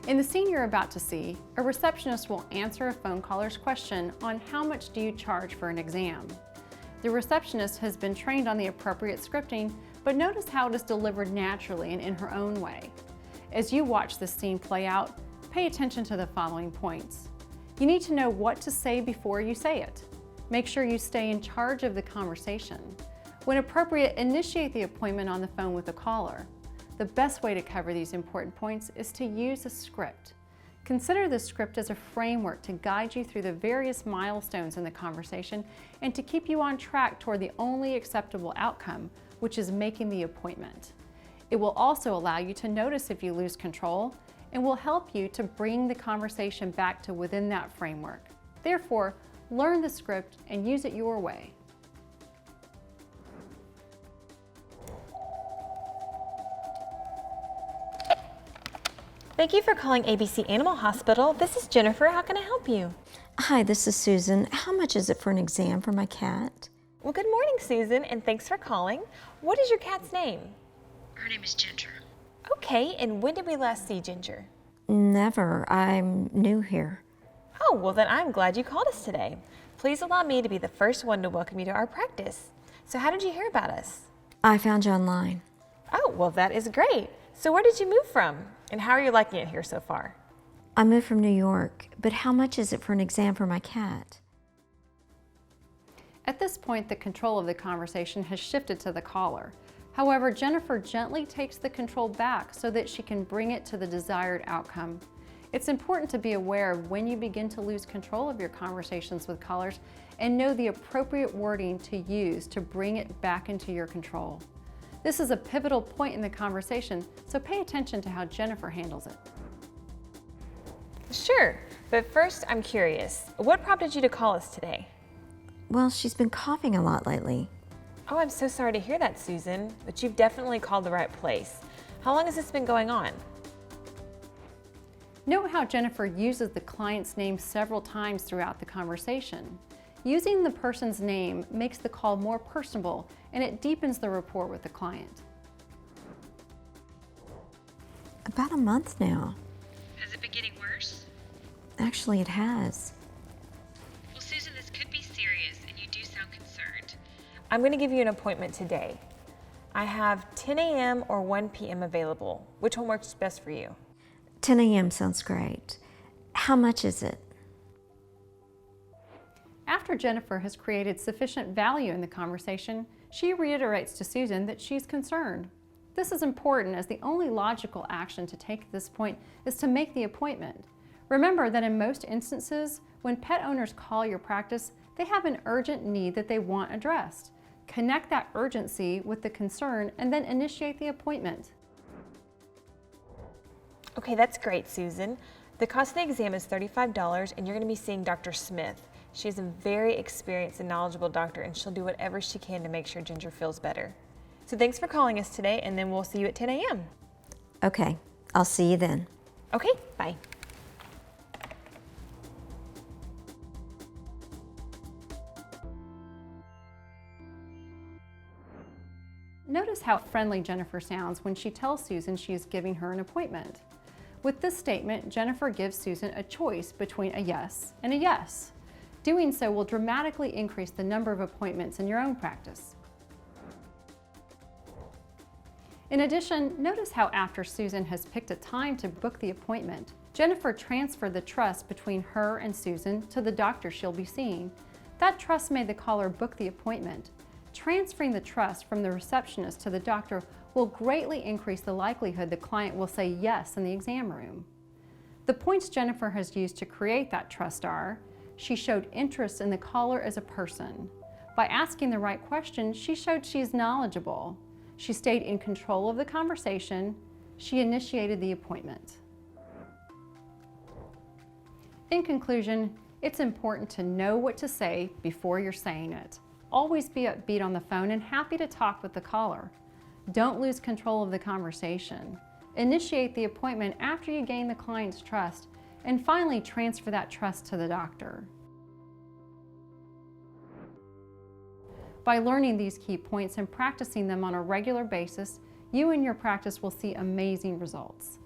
In the scene you're about to see, a receptionist will answer a phone caller's question on how much do you charge for an exam. The receptionist has been trained on the appropriate scripting, but notice how it is delivered naturally and in her own way. As you watch this scene play out, pay attention to the following points. You need to know what to say before you say it. Make sure you stay in charge of the conversation. When appropriate, initiate the appointment on the phone with the caller. The best way to cover these important points is to use a script. Consider the script as a framework to guide you through the various milestones in the conversation and to keep you on track toward the only acceptable outcome, which is making the appointment. It will also allow you to notice if you lose control and will help you to bring the conversation back to within that framework. Therefore, learn the script and use it your way. Thank you for calling ABC Animal Hospital. This is Jennifer. How can I help you? Hi, this is Susan. How much is it for an exam for my cat? Well, good morning, Susan, and thanks for calling. What is your cat's name? Her name is Ginger. Okay, and when did we last see Ginger? Never. I'm new here. Oh, well then I'm glad you called us today. Please allow me to be the first one to welcome you to our practice. So how did you hear about us? I found you online. Oh, well that is great. So where did you move from? And how are you liking it here so far? I moved from New York, but how much is it for an exam for my cat? At this point, the control of the conversation has shifted to the caller. However, Jennifer gently takes the control back so that she can bring it to the desired outcome. It's important to be aware of when you begin to lose control of your conversations with callers and know the appropriate wording to use to bring it back into your control. This is a pivotal point in the conversation, so pay attention to how Jennifer handles it. Sure, but first I'm curious. What prompted you to call us today? Well, she's been coughing a lot lately. Oh, I'm so sorry to hear that, Susan, but you've definitely called the right place. How long has this been going on? Note how Jennifer uses the client's name several times throughout the conversation. Using the person's name makes the call more personable and it deepens the rapport with the client. About a month now. Has it been getting worse? Actually, it has. Well, Susan, this could be serious, and you do sound concerned. I'm going to give you an appointment today. I have 10 a.m. or 1 p.m. available. Which one works best for you? 10 a.m. sounds great. How much is it? After Jennifer has created sufficient value in the conversation, she reiterates to Susan that she's concerned. This is important as the only logical action to take at this point is to make the appointment. Remember that in most instances, when pet owners call your practice, they have an urgent need that they want addressed. Connect that urgency with the concern and then initiate the appointment. Okay, that's great, Susan. The cost of the exam is $35 and you're going to be seeing Dr. Smith. She's a very experienced and knowledgeable doctor and she'll do whatever she can to make sure Ginger feels better. So thanks for calling us today and then we'll see you at 10 a.m. Okay, I'll see you then. Okay, bye. Notice how friendly Jennifer sounds when she tells Susan she is giving her an appointment. With this statement, Jennifer gives Susan a choice between a yes and a yes. Doing so will dramatically increase the number of appointments in your own practice. In addition, notice how after Susan has picked a time to book the appointment, Jennifer transferred the trust between her and Susan to the doctor she'll be seeing. That trust made the caller book the appointment. Transferring the trust from the receptionist to the doctor will greatly increase the likelihood the client will say yes in the exam room. The points Jennifer has used to create that trust are: she showed interest in the caller as a person. By asking the right question, she showed she's knowledgeable. She stayed in control of the conversation. She initiated the appointment. In conclusion, it's important to know what to say before you're saying it. Always be upbeat on the phone and happy to talk with the caller. Don't lose control of the conversation. Initiate the appointment after you gain the client's trust, and finally transfer that trust to the doctor. By learning these key points and practicing them on a regular basis, you and your practice will see amazing results.